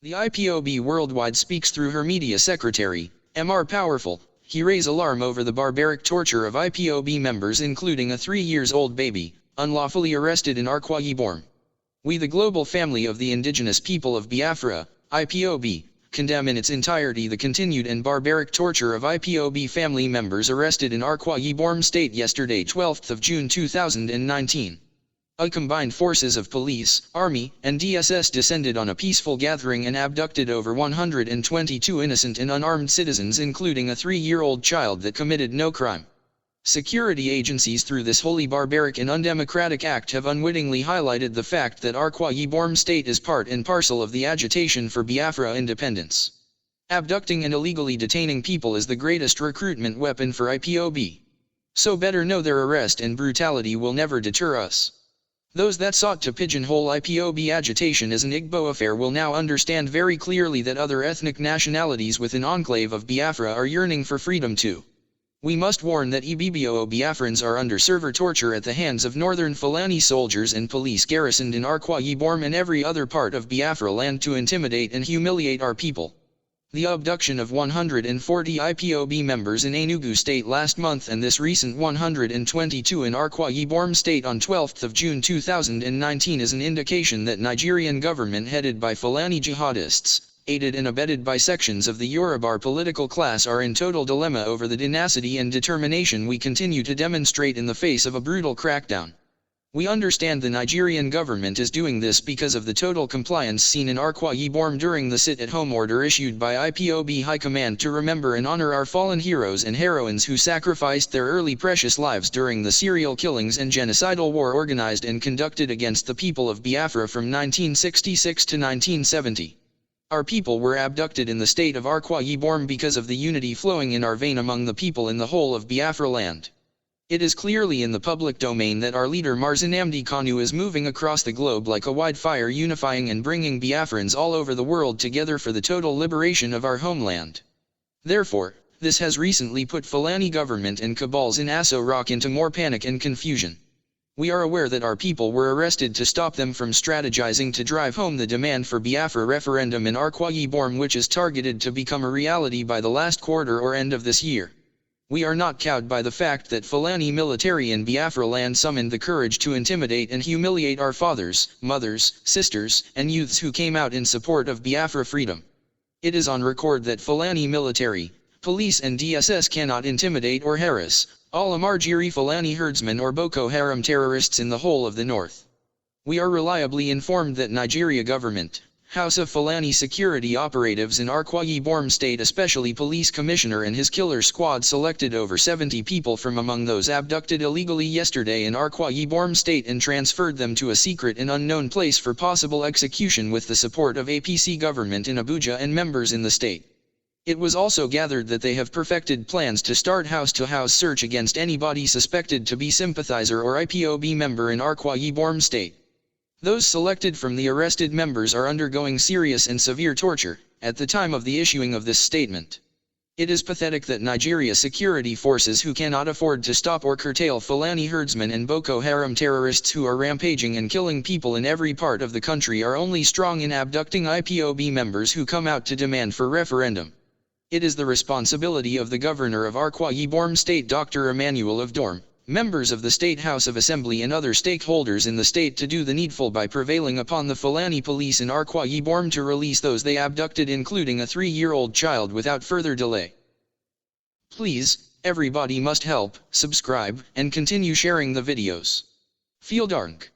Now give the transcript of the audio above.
The IPOB Worldwide speaks through her media secretary, Mr. Powerful. He raised alarm over the barbaric torture of IPOB members, including a 3-year-old baby, unlawfully arrested in Akwa Ibom. We, the global family of the indigenous people of Biafra, IPOB, condemn in its entirety the continued and barbaric torture of IPOB family members arrested in Akwa Ibom State yesterday, 12th of June 2019. A combined forces of police, army, and DSS descended on a peaceful gathering and abducted over 122 innocent and unarmed citizens, including a 3-year-old child that committed no crime. Security agencies through this wholly barbaric and undemocratic act have unwittingly highlighted the fact that Akwa Ibom State is part and parcel of the agitation for Biafra independence. Abducting and illegally detaining people is the greatest recruitment weapon for IPOB. So better know their arrest and brutality will never deter us. Those that sought to pigeonhole IPOB agitation as an Igbo affair will now understand very clearly that other ethnic nationalities within enclave of Biafra are yearning for freedom too. We must warn that Ibibio Biafrans are under severe torture at the hands of Northern Fulani soldiers and police garrisoned in Akwa Ibom and every other part of Biafra land to intimidate and humiliate our people. The abduction of 140 IPOB members in Enugu State last month and this recent 122 in Akwa Ibom State on 12th of June 2019 is an indication that Nigerian government headed by Fulani jihadists, aided and abetted by sections of the Yoruba political class, are in total dilemma over the tenacity and determination we continue to demonstrate in the face of a brutal crackdown. We understand the Nigerian government is doing this because of the total compliance seen in Akwa Ibom during the sit-at-home order issued by IPOB High Command to remember and honor our fallen heroes and heroines who sacrificed their early precious lives during the serial killings and genocidal war organized and conducted against the people of Biafra from 1966 to 1970. Our people were abducted in the state of Akwa Ibom because of the unity flowing in our vein among the people in the whole of Biafra land. It is clearly in the public domain that our leader Nnamdi Kanu is moving across the globe like a wildfire, unifying and bringing Biafrans all over the world together for the total liberation of our homeland. Therefore, this has recently put Fulani government and cabals in Aso Rock into more panic and confusion. We are aware that our people were arrested to stop them from strategizing to drive home the demand for Biafra referendum in Akwa Ibom, which is targeted to become a reality by the last quarter or end of this year. We are not cowed by the fact that Fulani military in Biafra land summoned the courage to intimidate and humiliate our fathers, mothers, sisters, and youths who came out in support of Biafra freedom. It is on record that Fulani military, police and DSS cannot intimidate or harass all Amarjiri Fulani herdsmen or Boko Haram terrorists in the whole of the north. We are reliably informed that Nigeria government, House of Fulani security operatives in Akwa Ibom State, especially Police Commissioner and his killer squad, selected over 70 people from among those abducted illegally yesterday in Akwa Ibom State and transferred them to a secret and unknown place for possible execution with the support of APC government in Abuja and members in the state. It was also gathered that they have perfected plans to start house-to-house search against anybody suspected to be sympathizer or IPOB member in Akwa Ibom State. Those selected from the arrested members are undergoing serious and severe torture at the time of the issuing of this statement. It is pathetic that Nigeria security forces, who cannot afford to stop or curtail Fulani herdsmen and Boko Haram terrorists who are rampaging and killing people in every part of the country, are only strong in abducting IPOB members who come out to demand for referendum. It is the responsibility of the governor of Akwa Ibom State, Dr. Emmanuel of Dorm, members of the State House of Assembly and other stakeholders in the state to do the needful by prevailing upon the Fulani police in Akwa Ibom to release those they abducted, including a 3-year-old child, without further delay. Please, everybody must help, subscribe, and continue sharing the videos. Feel dark.